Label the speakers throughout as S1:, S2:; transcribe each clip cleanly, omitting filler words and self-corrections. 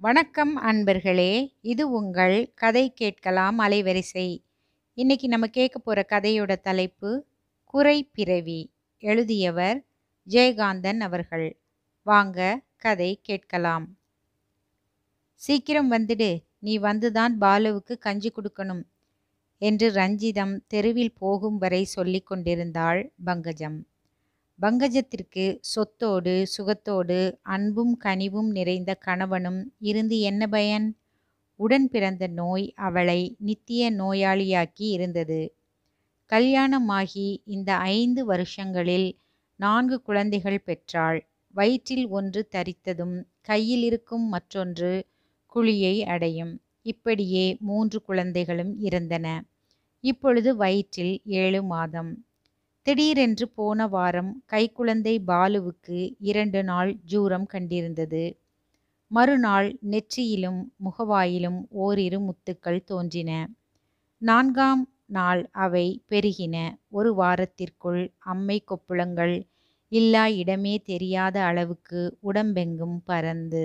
S1: வணக்கம் அன்பர்களே! இது உங்கள் கதை கேட்கலாம் அலைவரிசை. இன்னைக்கு நம்ம கேட்க போற கதையோட தலைப்பு குறை பிறவி. எழுதியவர் ஜெயகாந்தன் அவர்கள். வாங்க கதை கேட்கலாம். சீக்கிரம் வந்துடு, நீ வந்துதான் பாலுவுக்கு கஞ்சி குடுக்கணும் என்று ரஞ்சிதம் தெருவில் போகும் வரை சொல்லிக் கொண்டிருந்தாள் பங்கஜம். பங்கஜத்திற்கு சொத்தோடு சுகத்தோடு அன்பும் கனிவும் நிறைந்த கணவனும் இருந்து என்ன பயன்? உடன் பிறந்த நோய் அவளை நித்திய நோயாளியாக்கி இருந்தது. கல்யாணமாகி இந்த 5 வருஷங்களில் 4 குழந்தைகள் பெற்றாள். வயிற்றில் ஒன்று தரித்ததும் கையில் இருக்கும் மற்றொன்று குழியை அடையும். இப்படியே 3 குழந்தைகளும் இருந்தன. இப்பொழுது வயிற்றில் 7 மாதம். திடீரென்று போன வாரம் கைக்குழந்தை பாலுவுக்கு 2 நாள் ஜூரம் கண்டிருந்தது. மறுநாள் நெற்றியிலும் முகவாயிலும் ஓரிரு முத்துக்கள் தோன்றின. 4ஆம் நாள் அவை பெருகின. 1 வாரத்திற்குள் அம்மை கொப்புளங்கள் இல்லா இடமே தெரியாத அளவுக்கு உடம்பெங்கும் பரந்து.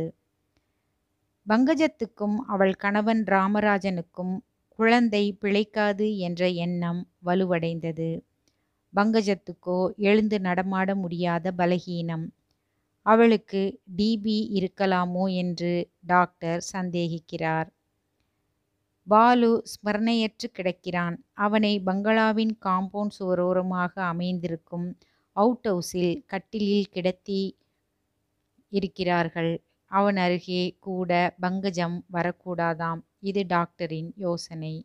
S1: பங்கஜத்துக்கும் அவள் கணவன் ராமராஜனுக்கும் குழந்தை பிழைக்காது என்ற எண்ணம் வலுவடைந்தது. பங்கஜத்துக்கோ எழுந்து நடமாட முடியாத பலகீனம். அவளுக்கு டிபி இருக்கலாமோ என்று டாக்டர் சந்தேகிக்கிறார். பாலு ஸ்மரணையற்று கிடக்கிறான். அவனை பங்களாவின் காம்பவுண்ட் சுவரோரமாக அமைந்திருக்கும் அவுட் ஹவுஸில் கட்டிலில் கிடத்தி இருக்கிறார்கள். அவன் அருகே கூட பங்கஜம் வரக்கூடாதாம். இது டாக்டரின் யோசனை.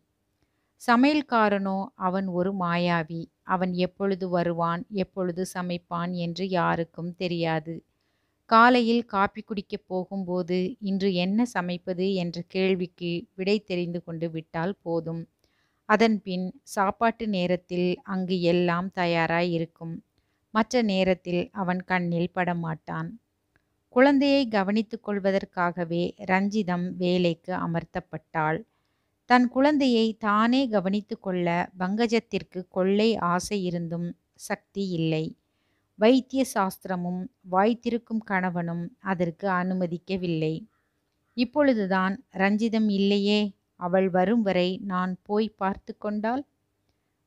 S1: சமையல்காரனோ அவன் ஒரு மாயாவி. அவன் எப்பொழுது வருவான், எப்பொழுது சமைப்பான் என்று யாருக்கும் தெரியாது. காலையில் காப்பி குடிக்கப் போகும்போது இன்று என்ன சமைப்பது என்ற கேள்விக்கு விடை தெரிந்து கொண்டு விட்டால் போதும். அதன்பின் சாப்பாட்டு நேரத்தில் அங்கு எல்லாம் தயாராய் இருக்கும். மற்ற நேரத்தில் அவன் கண்ணில் படமாட்டான். குழந்தையை கவனித்துக் கொள்வதற்காகவே ரஞ்சிதம் வேலைக்கு அமர்த்தப்பட்டாள். தன் குழந்தையை தானே கவனித்து கொள்ள பங்கஜத்திற்கு கொள்ளை ஆசை இருந்தும் சக்தி இல்லை. வைத்திய சாஸ்திரமும் வாய்த்திருக்கும் கணவனும் அதற்கு அனுமதிக்கவில்லை. இப்பொழுதுதான் ரஞ்சிதம் இல்லையே, அவள் வரும் வரை நான் போய் பார்த்து கொண்டால்?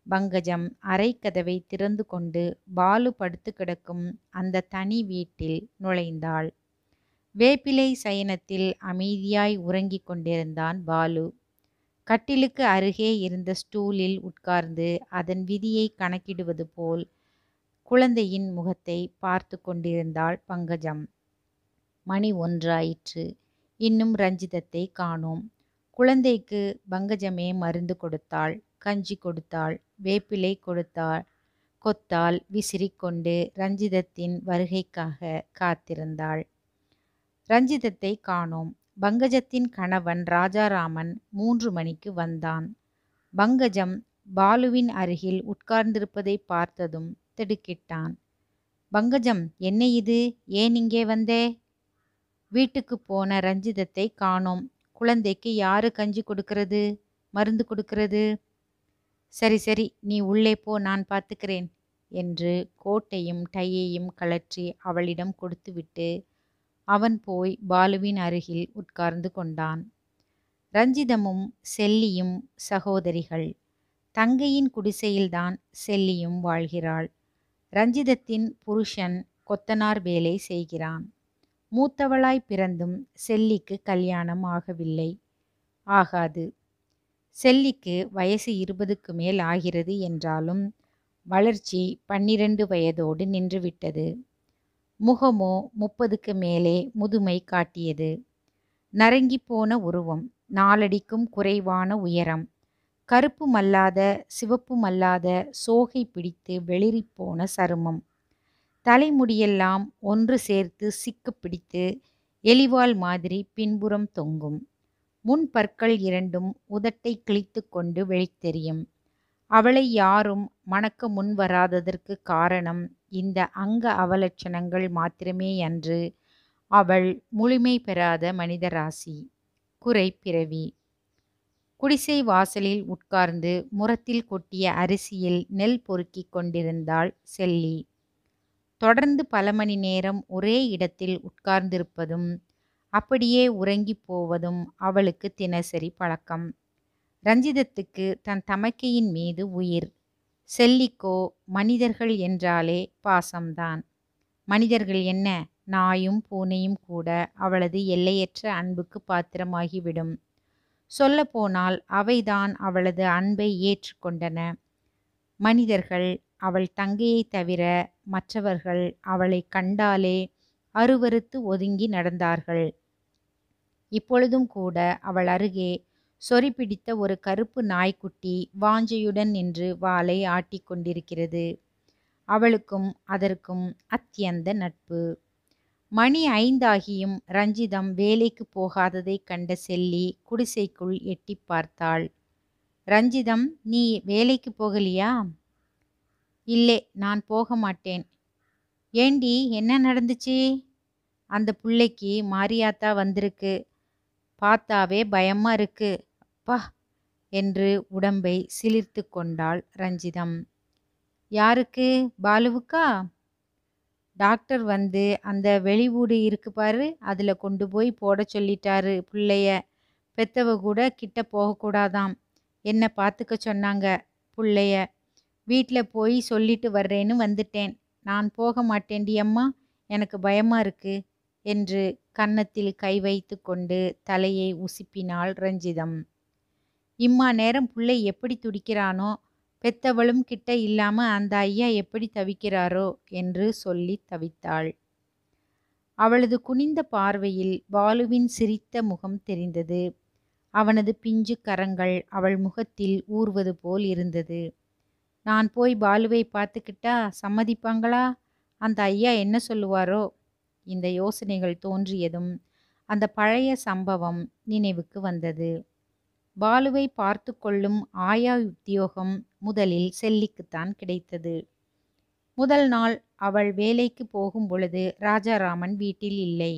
S1: பங்கஜம் அறை கதவை திறந்து கொண்டு பாலு படுத்து கிடக்கும் அந்த தனி வீட்டில் நுழைந்தாள். வேப்பிலை சயனத்தில் அமைதியாய் உறங்கிக் கொண்டிருந்தான் பாலு. கட்டிலுக்கு அருகே இருந்த ஸ்டூலில் உட்கார்ந்து அதன் விதியை கணக்கிடுவது போல் குழந்தையின் முகத்தை பார்த்து கொண்டிருந்தாள் பங்கஜம். மணி 1 ஆயிற்று. இன்னும் ரஞ்சிதத்தை காணோம். குழந்தைக்கு பங்கஜமே மருந்து கொடுத்தாள், கஞ்சி கொடுத்தாள், வேப்பிலை கொடுத்தாள், கொத்தால் விசிறிக்கொண்டு ரஞ்சிதத்தின் வருகைக்காக காத்திருந்தாள். ரஞ்சிதத்தை காணோம். பங்கஜத்தின் கணவன் ராஜாராமன் 3 மணிக்கு வந்தான். பங்கஜம் பாலுவின் அருகில் உட்கார்ந்திருப்பதை பார்த்ததும் திடுக்கிட்டான். பங்கஜம், என்ன இது? ஏன் இங்கே வந்தே? வீட்டுக்கு போன ரஞ்சிதத்தை காணோம். குழந்தைக்கு யாரு கஞ்சி கொடுக்கிறது, மருந்து கொடுக்கிறது? சரி சரி, நீ உள்ளே போ, நான் பார்த்துக்கிறேன் என்று கோட்டையும் டையையும் கழற்றி அவளிடம் கொடுத்துவிட்டு அவன் போய் பாலுவின் அருகில் உட்கார்ந்து கொண்டான். ரஞ்சிதமும் செல்லியும் சகோதரிகள். தங்கையின் குடிசையில்தான் செல்லியும் வாழ்கிறாள். ரஞ்சிதத்தின் புருஷன் கொத்தனார் வேலை செய்கிறான். மூத்தவளாய் பிறந்தும் செல்லிக்கு கல்யாணம் ஆகவில்லை, ஆகாது. செல்லிக்கு வயசு 20க்கு மேல் ஆகிறது என்றாலும் வளர்ச்சி 12 வயதோடு நின்றுவிட்டது. முகமோ 30க்கு மேலே முதுமை காட்டியது. நரங்கிப்போன உருவம், 4 அடிக்கும் குறைவான உயரம், கருப்புமல்லாத சிவப்புமல்லாத சோகை பிடித்து வெளிரிப்போன சருமம், தலைமுடியெல்லாம் ஒன்று சேர்த்து சிக்கு பிடித்து எலிவால் மாதிரி பின்புறம் தொங்கும். முன்பற்கள் 2ம் உதட்டை கிழித்து கொண்டு வெளித்தெரியும். அவளை யாரும் மணக்க முன்வராததற்கு காரணம் இந்த அங்க அவலட்சணங்கள் மாத்திரமேயன்று, அவள் முழுமை பெறாத மனிதராசி, குறை பிறவி. குடிசை வாசலில் உட்கார்ந்து முறத்தில் கொட்டிய அரிசியில் நெல் பொறுக்கிக் கொண்டிருந்தாள் செல்லி. தொடர்ந்து பல மணி நேரம் ஒரே இடத்தில் உட்கார்ந்திருப்பதும் அப்படியே உறங்கிப் போவதும் அவளுக்கு தினசரி பழக்கம். ரஞ்சிதத்துக்கு தன் தமக்கையின் மீது உயிர். செல்லிக்கோ மனிதர்கள் என்றாலே பாசம்தான். மனிதர்கள் என்ன, நாயும் பூனையும் கூட அவளது எல்லையற்ற அன்புக்கு பாத்திரமாகிவிடும். சொல்லப்போனால் அவைதான் அவளது அன்பை ஏற்றுக்கொண்டன. மனிதர்கள் அவள் தங்கையை தவிர மற்றவர்கள் அவளை கண்டாலே அருவருத்து ஒதுங்கி நடந்தார்கள். இப்பொழுதும் கூட அவள் அருகே சொறி பிடித்த ஒரு கருப்பு நாய்க்குட்டி வாஞ்சையுடன் நின்று வாலை ஆட்டிக் கொண்டிருக்கிறது. அவளுக்கும் அதற்கும் அத்தியந்த நட்பு. மணி 5 ஆகியும் ரஞ்சிதம் வேலைக்கு போகாததைக் கண்ட செல்லி குடிசைக்குள் எட்டிப் பார்த்தாள். ரஞ்சிதம், நீ வேலைக்கு போகலியா? இல்லே, நான் போக மாட்டேன். ஏண்டி, என்ன நடந்துச்சு? அந்த புள்ளைக்கு மாரியாத்தா வந்திருக்கு. பார்த்தாவே பயமா இருக்கு. அப்பா என்று உடம்பை சிலிர்த்து கொண்டாள் ரஞ்சிதம். யாருக்கு? பாலுவுக்கா? டாக்டர் வந்து அந்த வெளிவூடு இருக்கு பாரு, அதுல கொண்டு போய் போட சொல்லிட்டாரு புள்ளைய. பெத்தவ கூட கிட்ட போகக்கூடாதாம். என்ன பார்த்துக்க சொன்னாங்க புள்ளைய. வீட்ல போய் சொல்லிட்டு வர்றேன்னு வந்துட்டேன். நான் போக மாட்டேன்டி அம்மா, எனக்கு பயமா இருக்கு என்று கன்னத்தில் கை வைத்து கொண்டு தலையை உசுப்பினாள் ரஞ்சிதம். இம்மா நேரம் புள்ளை எப்படி துடிக்கிறானோ, பெத்தவளும் கிட்ட இல்லாம அந்த ஐயா எப்படி தவிக்கிறாரோ என்று சொல்லி தவித்தாள். அவளது குனிந்த பார்வையில் பாலுவின் சிரித்த முகம் தெரிந்தது. அவனது பிஞ்சு கரங்கள் அவள் முகத்தில் ஊர்வது போல் இருந்தது. நான் போய் பாலுவை பார்த்துக்கிட்டா சம்மதிப்பாங்களா? அந்த ஐயா என்ன சொல்லுவாரோ? இந்த யோசனைகள் தோன்றியதும் அந்த பழைய சம்பவம் நினைவுக்கு வந்தது. பாலுவை பார்த்து கொள்ளும் ஆயா உத்தியோகம் முதலில் செல்லிக்குத்தான் கிடைத்தது. முதல் நாள் அவள் வேலைக்கு போகும் பொழுது ராஜாராமன் வீட்டில் இல்லை.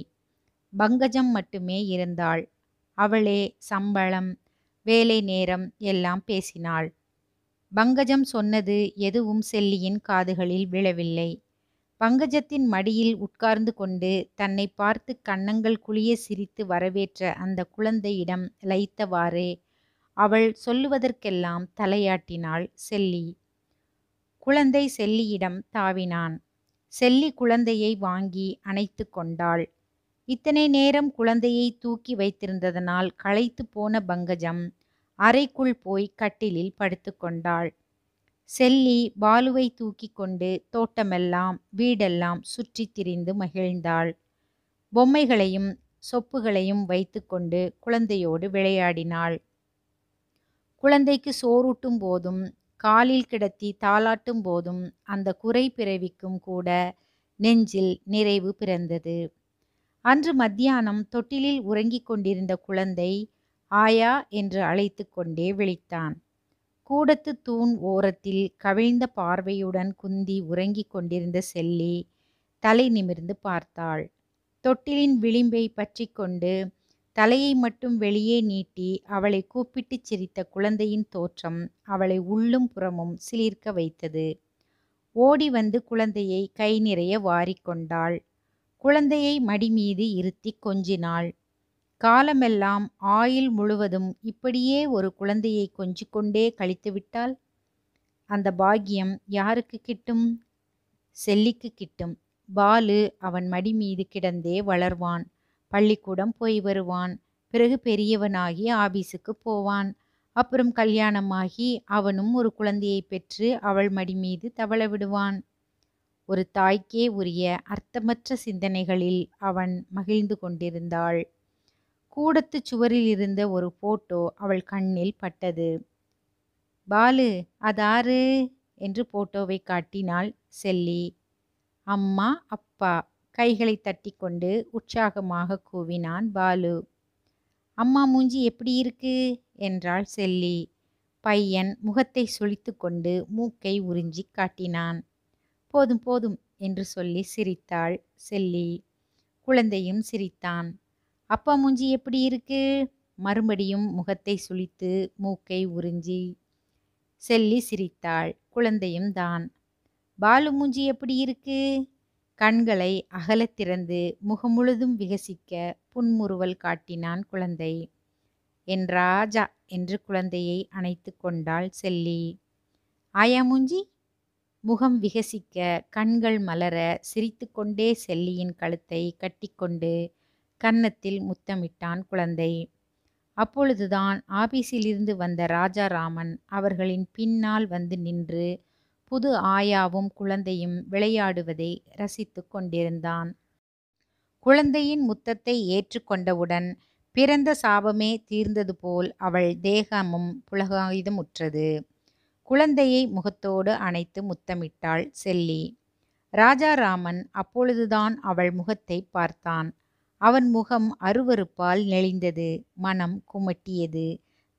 S1: பங்கஜம் மட்டுமே இருந்தாள். அவளே சம்பளம், வேலை நேரம் எல்லாம் பேசினாள். பங்கஜம் சொன்னது எதுவும் செல்லியின் காதுகளில் விழவில்லை. பங்கஜத்தின் மடியில் உட்கார்ந்து கொண்டு தன்னை பார்த்து கன்னங்கள் குழிய சிரித்து வரவேற்ற அந்த குழந்தையிடம் லயித்தவாறே அவள் சொல்லுவதற்கெல்லாம் தலையாட்டினாள் செல்லி. குழந்தை செல்லியிடம் தாவினான். செல்லி குழந்தையை வாங்கி அணைத்து கொண்டாள். இத்தனை நேரம் குழந்தையை தூக்கி வைத்திருந்ததனால் களைத்து போன பங்கஜம் அறைக்குள் போய் கட்டிலில் படுத்து கொண்டாள். செல்லி பாலுவை தூக்கி கொண்டு தோட்டமெல்லாம் வீடெல்லாம் சுற்றி திரிந்து மகிழ்ந்தாள். பொம்மைகளையும் சொப்புகளையும் வைத்து கொண்டு குழந்தையோடு விளையாடினாள். குழந்தைக்கு சோறூட்டும் போதும் காலில் கிடத்தி தாளாட்டும் போதும் அந்த குறை பிறவிக்கும் கூட நெஞ்சில் நிறைவு பிறந்தது. அன்று மத்தியானம் தொட்டிலில் உறங்கிக் கொண்டிருந்த குழந்தை ஆயா என்று அழைத்து கொண்டே விழித்தான். கூடத்து தூண் ஓரத்தில் கவிழ்ந்த பார்வையுடன் குந்தி உறங்கிக் கொண்டிருந்த செல்லி தலை நிமிர்ந்து பார்த்தாள். தொட்டிலின் விளிம்பை பற்றி கொண்டு தலையை மட்டும் வெளியே நீட்டி அவளை கூப்பிட்டுச் சிரித்த குழந்தையின் தோற்றம் அவளை உள்ளும் புறமும் சிலிர்க்க வைத்தது. ஓடி வந்து குழந்தையை கை நிறைய வாரிக்கொண்டாள். குழந்தையை மடி மீது இருத்தி கொஞ்சினாள். காலமெல்லாம் ஆயுள் முழுவதும் இப்படியே ஒரு குழந்தையை கொஞ்சிக்கொண்டே கழித்துவிட்டால் அந்த பாக்கியம் யாருக்கு கிட்டும்? செல்லிக்கு கிட்டும். பாலு அவன் மடி மீது கிடந்தே வளர்வான். பள்ளிக்கூடம் போய் வருவான். பிறகு பெரியவனாகி ஆபீஸுக்கு போவான். அப்புறம் கல்யாணமாகி அவனும் ஒரு குழந்தையை பெற்று அவள் மடி மீது தவள விடுவான். ஒரு தாய்க்கே உரிய அர்த்தமற்ற சிந்தனைகளில் அவன் மகிழ்ந்து கொண்டிருந்தாள். கூடத்து சுவரில் இருந்த ஒரு போட்டோ அவள் கண்ணில் பட்டது. பாலு, அதாரு என்று போட்டோவை காட்டினாள் செல்லி. அம்மா, அப்பா கைகளை தட்டி கொண்டு உற்சாகமாக கூவினான் பாலு. அம்மா மூஞ்சி எப்படி இருக்கு என்றாள் செல்லி. பையன் முகத்தை சுளித்து கொண்டு மூக்கை உறிஞ்சி காட்டினான். போதும் போதும் என்று சொல்லி சிரித்தாள் செல்லி. குழந்தையும் சிரித்தான். அப்பா மூஞ்சி எப்படி இருக்கு? மறுபடியும் முகத்தை சுளித்து மூக்கை உறிஞ்சி செல்லி சிரித்தாள். குழந்தையும் தான். பாலு மூஞ்சி எப்படி இருக்கு? கண்களை அகலத் திறந்து முகம் முழுதும் விகசிக்க புன்முறுவல் காட்டினான் குழந்தை. என் ராஜா என்று குழந்தையை அணைத்து கொண்டாள் செல்லி. ஆயா மூஞ்சி? முகம் விகசிக்க, கண்கள் மலர, சிரித்துக்கொண்டே செல்லியின் கழுத்தை கட்டிக்கொண்டு கன்னத்தில் முத்தமிட்டான் குழந்தை. அப்பொழுதுதான் ஆபீஸிலிருந்து வந்த ராஜாராமன் அவர்களின் பின்னால் வந்து நின்று புது ஆயாவும் குழந்தையும் விளையாடுவதை ரசித்து கொண்டிருந்தான். குழந்தையின் முத்தத்தை ஏற்றுக்கொண்டவுடன் பிறந்த சாபமே தீர்ந்தது போல் அவள் தேகமும் புலகாயுதமுற்றது. குழந்தையை முகத்தோடு அணைத்து முத்தமிட்டாள் செல்லி. ராஜாராமன் அப்பொழுதுதான் அவள் முகத்தை பார்த்தான். அவன் முகம் அருவருப்பால் நெளிந்தது. மனம் குமட்டியது.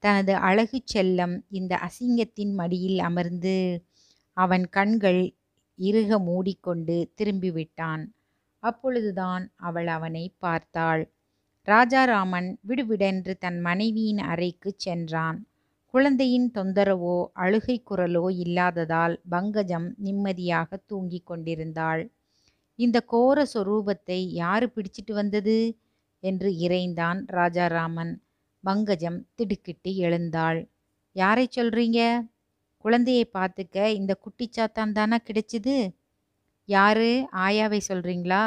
S1: தனது அழகு செல்லம் இந்த அசிங்கத்தின் மடியில் அமர்ந்து அவன் கண்கள் இறுக மூடிக்கொண்டு திரும்பிவிட்டான். அப்பொழுதுதான் அவள் அவனை பார்த்தாள். ராஜாராமன் விடுவிடென்று தன் மனைவியின் அறைக்குச் சென்றான். குழந்தையின் தொந்தரவோ அழுகை குரலோ இல்லாததால் பங்கஜம் நிம்மதியாக தூங்கிக் கொண்டிருந்தாள். இந்த கோர சொரூபத்தை யாரு பிடிச்சிட்டு வந்தது என்று இறைந்தான் ராஜாராமன். பங்கஜம் திடுக்கிட்டு எழுந்தாள். யாரை சொல்றீங்க? குழந்தையை பார்த்துக்க இந்த குட்டிச்சாத்தான் தானா கிடைச்சிது? யாரு? ஆயாவை சொல்றீங்களா?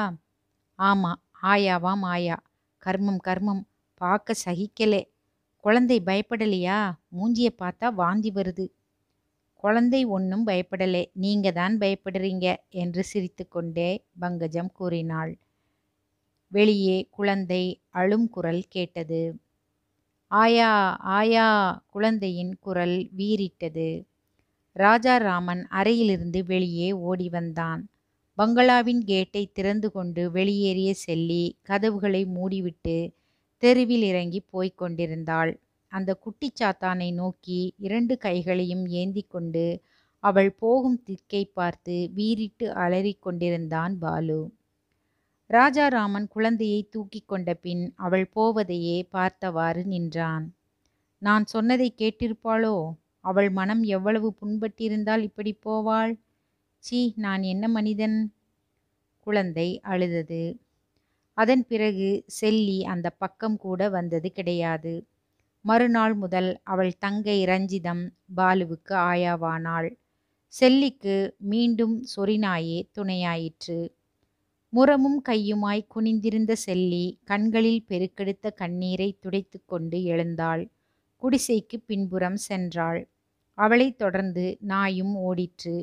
S1: ஆமா, ஆயாவாம் ஆயா. கர்மம் கர்மம், பார்க்க சகிக்கலே. குழந்தை பயப்படலையா? மூஞ்சிய பார்த்தா வாந்தி வருது. குழந்தை ஒன்றும் பயப்படலே, நீங்க தான் பயப்படுறீங்க என்று சிரித்துக்கொண்டே பங்கஜம் கூறினாள். வெளியே குழந்தை அழும் குரல் கேட்டது. ஆயா ஆயா! குழந்தையின் குரல் வீறிட்டது. ராஜாராமன் அறையிலிருந்து வெளியே ஓடி வந்தான். பங்களாவின் கேட்டை திறந்து கொண்டு வெளியேறிய செல்லி கதவுகளை மூடிவிட்டு தெருவில் இறங்கி போய்க் கொண்டிருந்தாள். அந்த குட்டிச்சாத்தானை நோக்கி 2 கைகளையும் ஏந்தி கொண்டு அவள் போகும் திக்கை பார்த்து வீறிட்டு அலறிக் கொண்டிருந்தான் பாலு. ராஜாராமன் குழந்தையை தூக்கி கொண்ட பின் அவள் போவதையே பார்த்தவாறு நின்றான். நான் சொன்னதை கேட்டிருப்பாளோ? அவள் மனம் எவ்வளவு புண்பட்டிருந்தால் இப்படி போவாள்? சீ, நான் என்ன மனிதன்? குழந்தை அழுதது. அதன் பிறகு செல்லி அந்த பக்கம் கூட வந்தது கிடையாது. மறுநாள் முதல் அவள் தங்கை ரஞ்சிதம் பாலுவுக்கு ஆயாவானாள். செல்லிக்கு மீண்டும் சொரிநாயே துணையாயிற்று. முரமும் கையுமாய் குனிந்திருந்த செல்லி கண்களில் பெருக்கெடுத்த கண்ணீரை துடைத்து கொண்டு எழுந்தாள். குடிசைக்கு பின்புறம் சென்றாள். அவளைத் தொடர்ந்து நாயும் ஓடிற்று.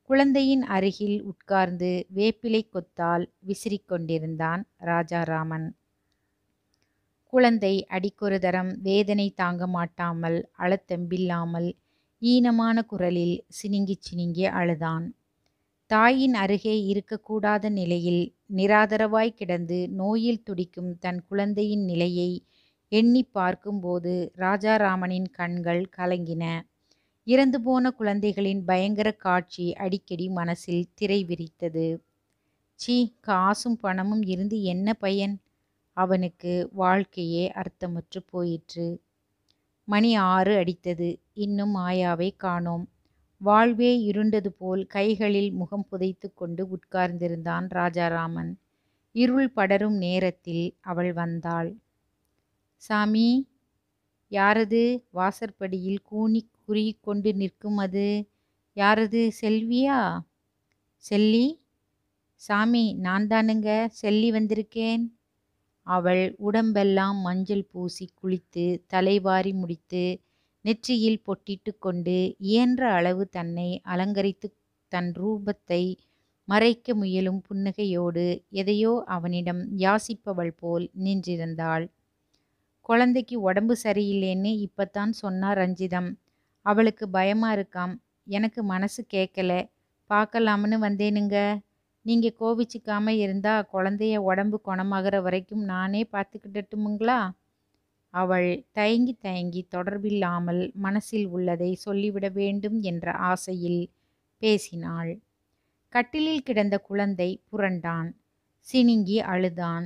S1: குழந்தையின் அருகில் உட்கார்ந்து வேப்பிலை கொத்தால் விசிறிக்கொண்டிருந்தான் ராஜாராமன். குழந்தை அடிக்கொரு தரம் வேதனை தாங்க மாட்டாமல் அழத்தெம்பில்லாமல் ஈனமான குரலில் சினுங்கி சினுங்கி அழுதான். தாயின் அருகே இருக்கக்கூடாத நிலையில் நிராதரவாய் கிடந்து நோயில் துடிக்கும் தன் குழந்தையின் நிலையை எண்ணி பார்க்கும்போது ராஜாராமனின் கண்கள் கலங்கின. இறந்து போன குழந்தைகளின் பயங்கர காட்சி அடிக்கடி மனசில் திரை விரித்தது. சீ, காசும் பணமும் இருந்து என்ன பயன்? அவனுக்கு வாழ்க்கையே அர்த்தமற்று போயிற்று. மணி 6 அடித்தது. இன்னும் ஆயாவை காணோம். வாழ்வே இருண்டது போல் கைகளில் முகம் புதைத்து கொண்டு உட்கார்ந்திருந்தான் ராஜாராமன். இருள் படரும் நேரத்தில் அவள் வந்தாள். சாமி! யாரது? வாசற்படியில் கூனி குறுகிக்கொண்டு நிற்கும் அது யாரது? செல்வியா? செல்லி? சாமி, நான் தானுங்க. செல்லி வந்திருக்கேன். அவள் உடம்பெல்லாம் மஞ்சள் பூசி குளித்து தலைவாரி முடித்து நெற்றியில் பொட்டிட்டு கொண்டு இயன்ற அளவு தன்னை அலங்கரித்து தன் ரூபத்தை மறைக்க முயலும் புன்னகையோடு எதையோ அவனிடம் யாசிப்பவள் போல் நின்றிருந்தாள். குழந்தைக்கு உடம்பு சரியில்லைன்னு இப்பத்தான் சொன்னா ரஞ்சிதம். அவளுக்கு பயமா இருக்காம். எனக்கு மனசு கேட்கல. பார்க்கலாம்னு வந்தேனுங்க. நீங்க கோபிச்சிக்காம இருந்தா குழந்தைய உடம்பு குணமாகிற வரைக்கும் நானே பார்த்துக்கிடட்டுமுங்களா? அவள் தயங்கி தயங்கி தொடர்பில்லாமல் மனசில் உள்ளதை சொல்லிவிட வேண்டும் என்ற ஆசையில் பேசினாள். கட்டிலில் கிடந்த குழந்தை புரண்டான். சினுங்கி அழுதான்.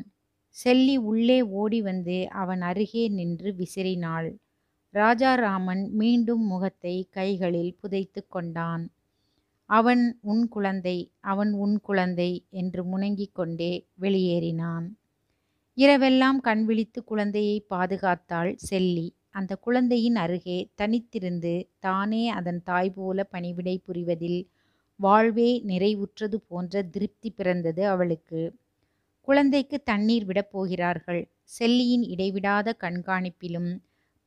S1: செல்லி உள்ளே ஓடி வந்து அவன் அருகே நின்று விசிறினாள். ராஜாராமன் மீண்டும் முகத்தை கைகளில் புதைத்து கொண்டான். அவன் உன் குழந்தை, அவன் உன் குழந்தை என்று முனங்கிக் கொண்டே வெளியேறினான். இரவெல்லாம் கண் விழித்து குழந்தையை பாதுகாத்தாள் செல்லி. அந்த குழந்தையின் அருகே தனித்திருந்து தானே அதன் தாய் போல பணிவிடை புரிவதில் வாழ்வே நிறைவுற்றது போன்ற திருப்தி பிறந்தது அவளுக்கு. குழந்தைக்கு தண்ணீர் விடப் போகிறார்கள். செல்லியின் இடைவிடாத கண்காணிப்பிலும்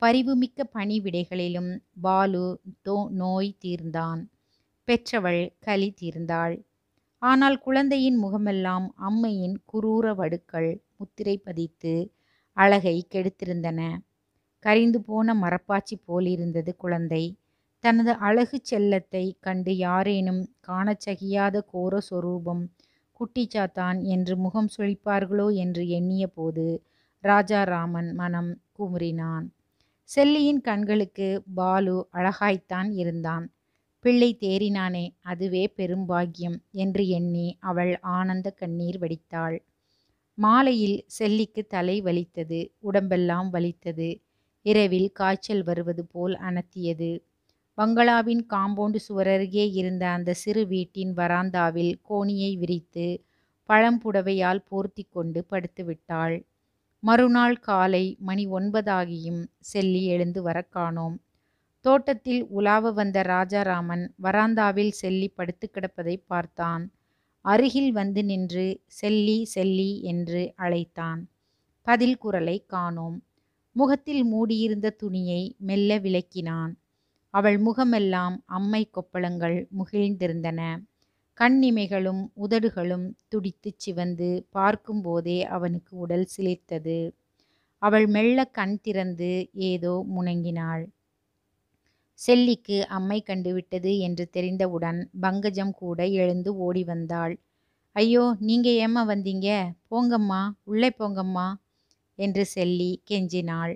S1: பரிவுமிக்க பணிவிடைகளிலும் பாலு நோய் தீர்ந்தான். பெற்றவள் களி தீர்ந்தாள். ஆனால் குழந்தையின் முகமெல்லாம் அம்மையின் குரூர வடுக்கள் முத்திரை பதித்து அழகை கெடுத்திருந்தன. கரிந்து போன மரப்பாச்சி போலிருந்தது குழந்தை. தனது அழகு செல்லத்தை கண்டு யாரேனும் காணச்சகியாத கோர சொரூபம் குட்டிச்சாத்தான் என்று முகம் சுழிப்பார்களோ என்று எண்ணிய போது ராஜாராமன் மனம் குமுறினான். செல்லியின் கண்களுக்கு பாலு அழகாய்த்தான் இருந்தான். பிள்ளை தேறினானே, அதுவே பெரும்பாக்கியம் என்று எண்ணி அவள் ஆனந்த கண்ணீர் வடித்தாள். மாலையில் செல்லிக்கு தலை வலித்தது, உடம்பெல்லாம் வலித்தது. இரவில் காய்ச்சல் வருவது போல் அனத்தியது. பங்களாவின் காம்பவுண்டு சுவரருகே இருந்த அந்த சிறு வீட்டின் வராந்தாவில் கோணியை விரித்து பழம்புடவையால் போர்த்தி கொண்டு படுத்துவிட்டாள். மறுநாள் காலை மணி 9 ஆகியும் செல்லி எழுந்து வர காணோம். தோட்டத்தில் உலாவ வந்த ராஜாராமன் வராந்தாவில் செல்லி படுத்து கிடப்பதை பார்த்தான். அருகில் வந்து நின்று செல்லி செல்லி என்று அழைத்தான். பதில் குரலை காணோம். முகத்தில் மூடியிருந்த துணியை மெல்ல விலக்கினான். அவள் முகமெல்லாம் அம்மை கொப்பளங்கள் முகிழ்ந்திருந்தன. கண்ணிமைகளும் உதடுகளும் துடித்துச் சிவந்து பார்க்கும்போதே அவனுக்கு உடல் சிலிர்த்தது. அவள் மெல்ல கண் திறந்து ஏதோ முனங்கினாள். செல்லிக்கு அம்மை கண்டுவிட்டது என்று தெரிந்தவுடன் பங்கஜம் கூட எழுந்து ஓடி வந்தாள். ஐயோ, நீங்க ஏம்மா வந்தீங்க? போங்கம்மா, உள்ளே போங்கம்மா என்று செல்லி கெஞ்சினாள்.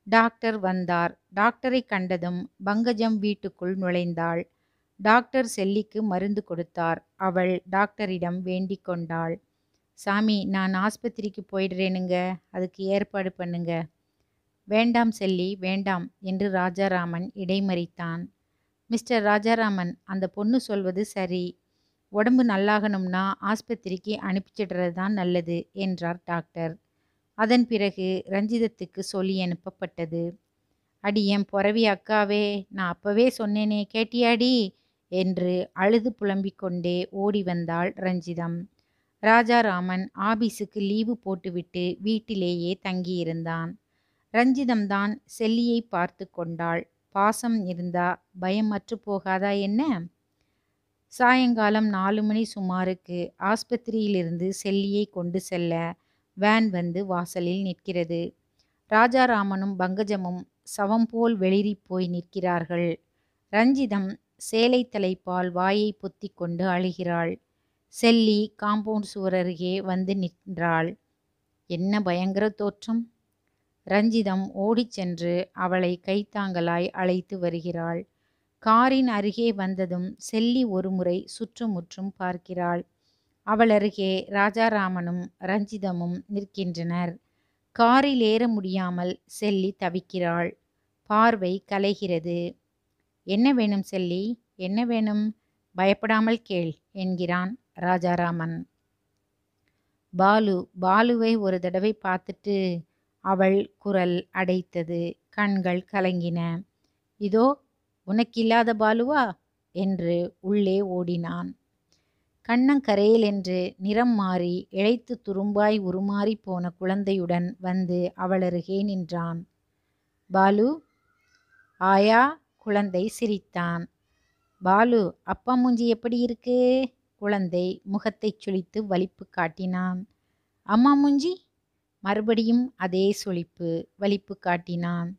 S1: டாக்டர் வந்தார். டாக்டரை கண்டதும் பங்கஜம் வீட்டுக்குள் நுழைந்தாள். டாக்டர் செல்லிக்கு மருந்து கொடுத்தார். அவள் டாக்டரிடம் வேண்டிக் கொண்டாள். சாமி, நான் ஆஸ்பத்திரிக்கு போயிடுறேனுங்க, அதுக்கு ஏற்பாடு பண்ணுங்க. வேண்டாம் செல்லி, வேண்டாம் என்று ராஜாராமன் இடைமறித்தான். மிஸ்டர் ராஜாராமன், அந்த பொண்ணு சொல்வது சரி. உடம்பு நல்லாகணும்னா ஆஸ்பத்திரிக்கு அனுப்பிச்சிடுறது தான் நல்லது என்றார் டாக்டர். அதன் பிறகு ரஞ்சிதத்துக்கு சொல்லி அனுப்பப்பட்டது. அடி என் பொறவி அக்காவே, நான் அப்பவே சொன்னேனே, கேட்டியாடி என்று அழுது புலம்பிக் கொண்டே ஓடி வந்தாள் ரஞ்சிதம். ராஜாராமன் ஆபீஸுக்கு லீவு போட்டுவிட்டு வீட்டிலேயே தங்கியிருந்தான். ரஞ்சிதம்தான் செல்லியை பார்த்து கொண்டாள். பாசம் இருந்தா பயமற்று போகாதா என்ன? சாயங்காலம் 4 மணி சுமாருக்கு ஆஸ்பத்திரியிலிருந்து செல்லியை கொண்டு செல்ல வேன் வந்து வாசலில் நிற்கிறது. ராஜாராமனும் பங்கஜமும் சவம் போல் வெளிரி போய் நிற்கிறார்கள். ரஞ்சிதம் சேலை தலைப்பால் வாயை பொத்தி கொண்டு அழுகிறாள். செல்லி காம்பவுண்ட் சுவர் அருகே வந்து நின்றாள். என்ன பயங்கர தோற்றம்! ரஞ்சிதம் ஓடிச் சென்று அவளை கைத்தாங்கலாய் அழைத்து வருகிறாள். காரின் அருகே வந்ததும் செல்லி ஒருமுறை சுற்றுமுற்றும் பார்க்கிறாள். அவள் அருகே ராஜாராமனும் ரஞ்சிதமும் நிற்கின்றனர். காரில் ஏற முடியாமல் செல்லி தவிக்கிறாள். பார்வை கலைகிறது. என்ன வேணும் செல்லி, என்ன வேணும்? பயப்படாமல் கேள் என்கிறான் ராஜாராமன். பாலுவை ஒரு தடவை பார்த்துட்டு அவள் குரல் அடைத்தது. கண்கள் கலங்கின. இதோ உனக்கில்லாத பாலுவா என்று உள்ளே ஓடினான். கண்ணங்கரையில் என்று நிறம் மாறி இழைத்து துரும்பாய் உருமாறி போன குழந்தையுடன் வந்து அவளருகே நின்றான். பாலு, ஆயா. குழந்தை சிரித்தான். பாலு, அப்பா மூஞ்சி எப்படி இருக்கு? குழந்தை முகத்தைச் சுளித்து வலிப்பு காட்டினான். அம்மா மூஞ்சி? மறுபடியும் அதே சுளிப்பு, வலிப்பு காட்டினான்.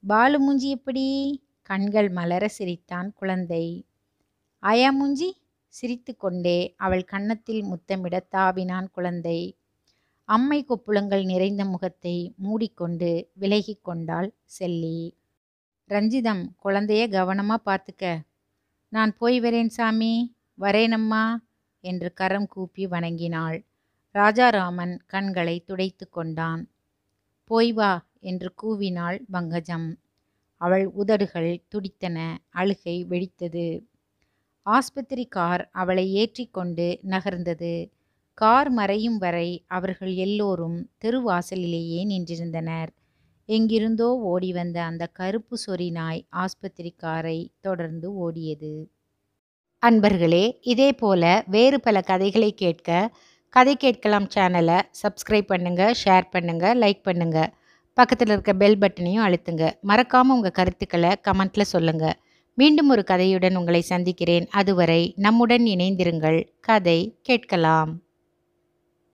S1: பாலு மூஞ்சி எப்படி? கண்கள் மலர சிரித்தான் குழந்தை. ஆயா மூஞ்சி? சிரித்து கொண்டே அவள் கன்னத்தில் முத்தமிட தாவினான் குழந்தை. அம்மை கொப்புளங்கள் நிறைந்த முகத்தை மூடிக்கொண்டு விலகி கொண்டாள் செல்லி. ரஞ்சிதம், குழந்தைய கவனமா பார்த்துக்க. நான் போய் வரேன் சாமி. வரேனம்மா என்று கரம் கூப்பி வணங்கினாள். ராஜாராமன் கண்களை துடைத்து கொண்டான். போய் வா என்று கூவினாள் பங்கஜம். அவள் உதடுகள் துடித்தன. அழுகை வெடித்தது. ஆஸ்பத்திரி கார் அவளை ஏற்றி கொண்டு நகர்ந்தது. கார் மறையும் வரை அவர்கள் எல்லோரும் தெருவாசலிலேயே நின்றிருந்தனர். எங்கிருந்தோ ஓடி வந்த அந்த கருப்பு சொறி நாய் ஆஸ்பத்திரி காரை தொடர்ந்து ஓடியது. அன்பர்களே, இதே போல வேறு பல கதைகளை கேட்க கதை கேட்கலாம் சேனலை சப்ஸ்கிரைப் பண்ணுங்க, ஷேர் பண்ணுங்க, லைக் பண்ணுங்க. பக்கத்தில் இருக்க பெல் பட்டனையும் அழுத்துங்க. மறக்காம உங்க கருத்துக்களை கமெண்ட்ல சொல்லுங்க. மீண்டும் ஒரு கதையுடன் உங்களை சந்திக்கிறேன். அதுவரை நம்முடன் இணைந்திருங்கள். கதை கேட்கலாம்.